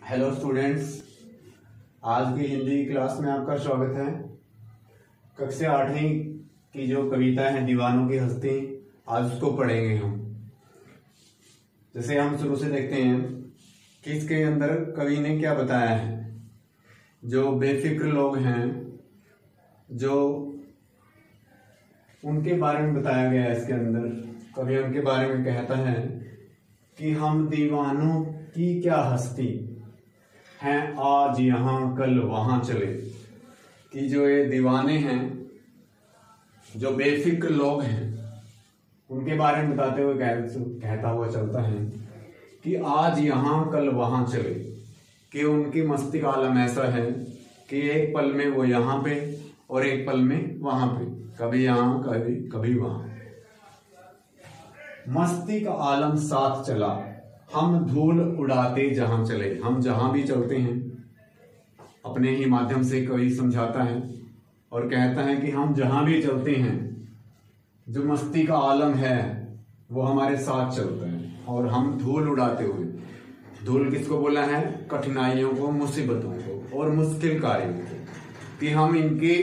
Hello students, आज की Hindi class में आपका स्वागत है। कक्षा 8वीं की जो कविता है दीवानों की हस्ती, आज उसको पढ़ेंगे हम। जैसे हम शुरू से देखते हैं कि इसके अंदर कवि ने क्या बताया है। जो बेफिक्र लोग हैं, जो उनके बारे में बताया गया है। इसके अंदर कवि उनके बारे में कहता है कि हम दीवानों की क्या हस्ती हैं, आज यहाँ कल वहां चले। कि जो ये दीवाने हैं, जो बेफिक्र लोग हैं, उनके बारे में बताते हुए कहता हुआ चलता है कि आज यहाँ कल वहां चले। कि उनकी मस्ती का आलम ऐसा है कि एक पल में वो यहाँ पे और एक पल में वहां पे, कभी यहाँ कभी वहां। मस्ती का आलम साथ चला, हम धूल उड़ाते जहां चले। हम जहां भी चलते हैं, अपने ही माध्यम से कवि समझाता है और कहता है कि हम जहां भी चलते हैं, जो मस्ती का आलम है वो हमारे साथ चलता है। और हम धूल उड़ाते हुए, धूल किसको बोला है? कठिनाइयों को, मुसीबतों को और मुश्किल कार्यों को, कि हम इनकी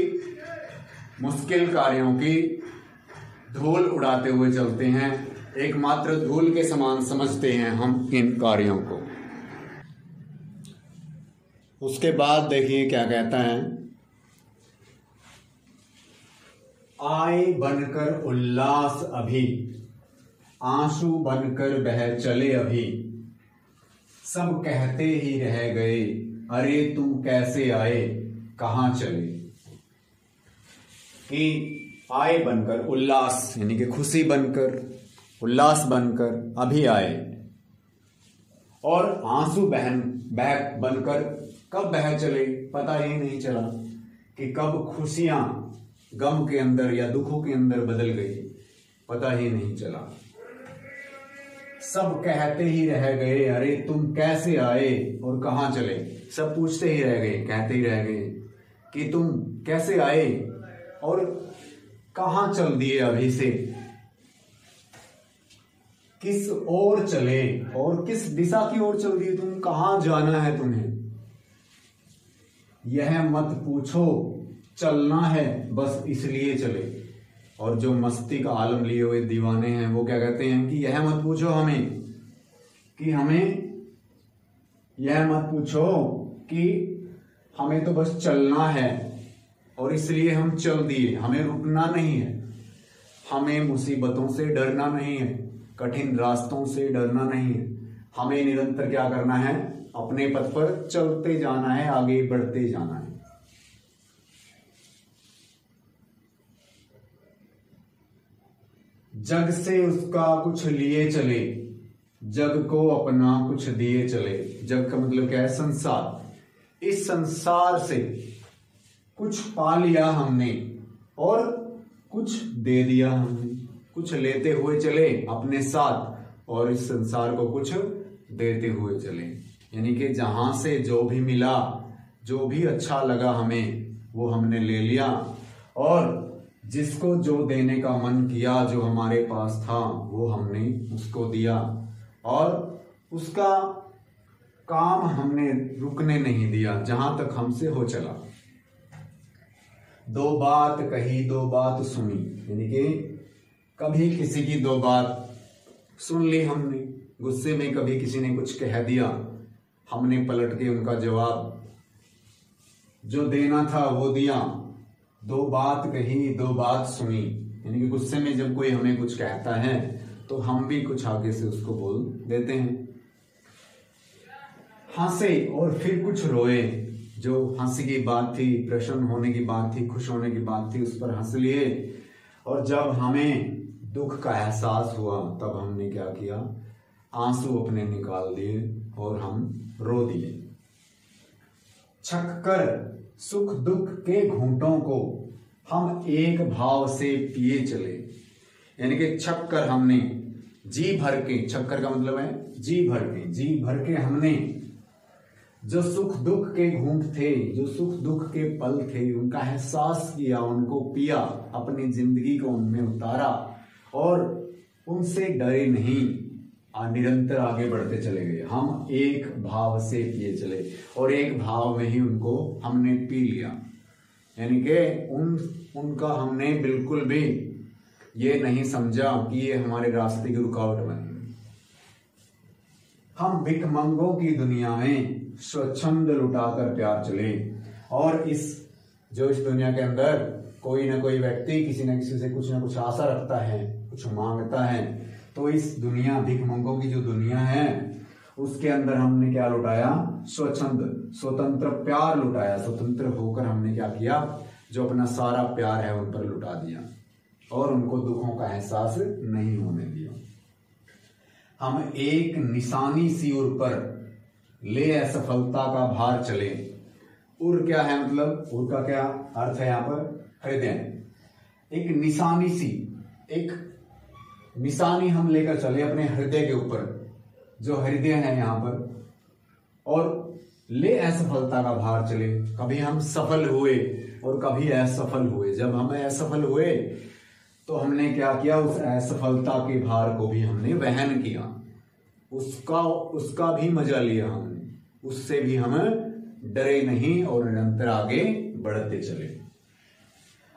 मुश्किल कार्यों की धूल उड़ाते हुए चलते हैं। एकमात्र धूल के समान समझते हैं हम इन कार्यों को। उसके बाद देखिए क्या कहता है। आए बनकर उल्लास अभी, आंसू बनकर बह चले अभी। सब कहते ही रह गए, अरे तुम कैसे आए, कहां चले। कि आए बनकर, उल्लास यानी कि खुशी बनकर, उल्लास बनकर अभी आए। और आंसू बह बनकर कब बह चले, पता ही नहीं चला कि कब खुशियां गम के अंदर या दुखों के अंदर बदल गई, पता ही नहीं चला। सब कहते ही रह गए, अरे तुम कैसे आए और कहां चले। सब पूछते ही रह गए, कहते ही रह गए कि तुम कैसे आए और कहां चल दिए अभी से, किस ओर चले और किस दिशा की ओर चल दिए तुम, कहां जाना है तुम्हें। यह मत पूछो, चलना है बस इसलिए चले। और जो मस्ती का आलम लिए हुए दीवाने हैं वो क्या कहते हैं कि यह मत पूछो हमें, कि हमें यह मत पूछो कि हमें तो बस चलना है और इसलिए हम चल दिए। हमें रुकना नहीं है, हमें मुसीबतों से डरना नहीं है, कठिन रास्तों से डरना नहीं है। हमें निरंतर क्या करना है? अपने पथ पर चलते जाना है, आगे बढ़ते जाना है। जग से उसका कुछ लिए चले, जग को अपना कुछ दिए चले। जग का मतलब क्या है? संसार। इस संसार से कुछ पा लिया हमने और कुछ दे दिया हमने। कुछ लेते हुए चले अपने साथ और इस संसार को कुछ देते हुए चले। यानी कि जहां से जो भी मिला, जो भी अच्छा लगा हमें, वो हमने ले लिया। और जिसको जो देने का मन किया, जो हमारे पास था, वो हमने उसको दिया। और उसका काम हमने रुकने नहीं दिया, जहां तक हमसे हो चला। दो बात कही, दो बात सुनी। यानी कि कभी किसी की दो बात सुन ली हमने, गुस्से में कभी किसी ने कुछ कह दिया, हमने पलट के उनका जवाब जो देना था वो दिया। दो बात कही, दो बात सुनी। यानी कि गुस्से में जब कोई हमें कुछ कहता है तो हम भी कुछ आगे से उसको बोल देते हैं। हंसे और फिर कुछ रोए। जो हंसी की बात थी, प्रसन्न होने की बात थी, खुश होने की बात थी, उस पर हंस लिए। और जब हमें दुख का एहसास हुआ तब हमने क्या किया? आंसू अपने निकाल दिए और हम रो दिए। छक कर सुख दुख के घूंटों को हम एक भाव से पिए चले। यानी कि छक कर हमने जी भर के, छक्कर का मतलब है जी भर के, जी भर के हमने जो सुख दुख के घूंट थे, जो सुख दुख के पल थे, उनका एहसास किया, उनको पिया, अपनी जिंदगी को उनमें उतारा और उनसे डरे नहीं, निरंतर आगे बढ़ते चले गए। हम एक भाव से पिए चले और एक भाव में ही उनको हमने पी लिया, यानी कि उनका हमने बिल्कुल भी ये नहीं समझा कि ये हमारे रास्ते की रुकावट बने। हम भिखमंगों की दुनिया में स्वच्छंद लुटाकर प्यार चले, और इस दुनिया के अंदर कोई ना कोई व्यक्ति किसी न किसी से कुछ ना कुछ आशा रखता है, कुछ मांगता है, तो इस दुनिया भिखमंगों की जो दुनिया है उसके अंदर हमने क्या लुटाया? स्वच्छंद स्वतंत्र प्यार लुटाया। स्वतंत्र होकर हमने क्या किया? जो अपना सारा प्यार है उन पर लुटा दिया और उनको दुखों का एहसास नहीं होने दिया। हम एक निशानी सी उर पर ले असफलता का भार चले। उर क्या है, मतलब उर का क्या अर्थ है यहाँ पर? हृदय। एक निशानी सी, एक निशानी हम लेकर चले अपने हृदय के ऊपर, जो हृदय है यहाँ पर, और ले असफलता का भार चले। कभी हम सफल हुए और कभी असफल हुए। जब हम असफल हुए तो हमने क्या किया? उस असफलता के भार को भी हमने वहन किया, उसका भी मजा लिया हमने, उससे भी हम डरे नहीं और निरंतर आगे बढ़ते चले।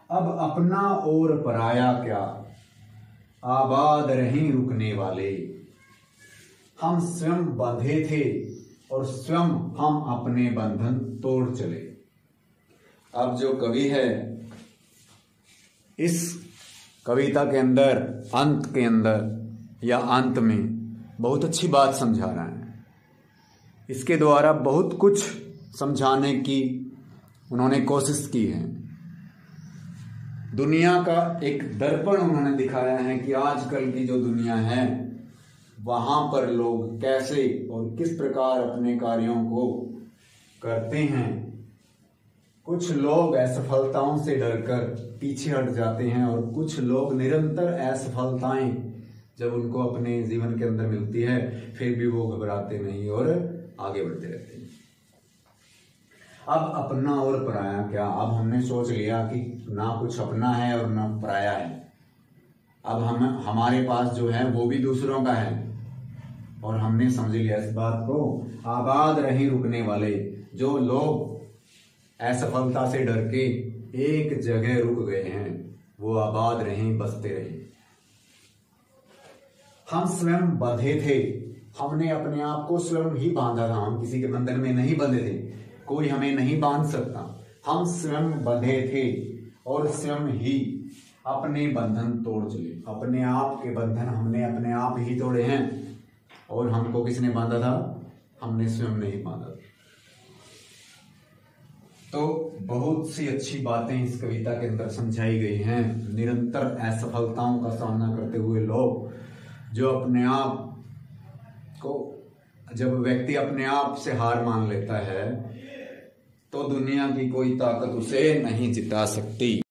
अब अपना और पराया क्या, आबाद रहीं रुकने वाले। हम स्वयं बंधे थे और स्वयं हम अपने बंधन तोड़ चले। अब जो कवि है इस कविता के अंदर अंत के अंदर या अंत में बहुत अच्छी बात समझा रहा है। इसके द्वारा बहुत कुछ समझाने की उन्होंने कोशिश की है। दुनिया का एक दर्पण उन्होंने दिखाया है कि आजकल की जो दुनिया है वहां पर लोग कैसे और किस प्रकार अपने कार्यों को करते हैं। कुछ लोग असफलताओं से डरकर पीछे हट जाते हैं और कुछ लोग निरंतर असफलताएं जब उनको अपने जीवन के अंदर मिलती है फिर भी वो घबराते नहीं और आगे बढ़ते रहते हैं। अब अपना और पराया क्या, अब हमने सोच लिया कि ना कुछ अपना है और ना पराया है। अब हमारे पास जो है वो भी दूसरों का है और हमने समझ लिया इस बात को। आबाद रहे रुकने वाले, जो लोग असफलता से डर के एक जगह रुक गए हैं वो आबाद रहे, बसते रहे। हम स्वयं बंधे थे, हमने अपने आप को स्वयं ही बांधा था, हम किसी के बंधन में नहीं बंधे थे, कोई हमें नहीं बांध सकता। हम स्वयं बंधे थे और स्वयं ही अपने बंधन तोड़ चले। अपने आप के बंधन हमने अपने आप ही तोड़े हैं और हमको किसने बांधा था? हमने स्वयं नहीं बांधा था। तो बहुत सी अच्छी बातें इस कविता के अंदर समझाई गई हैं। निरंतर असफलताओं का सामना करते हुए लोग जो अपने आप को, जब व्यक्ति अपने आप से हार मान लेता है तो दुनिया की कोई ताकत उसे नहीं जिता सकती।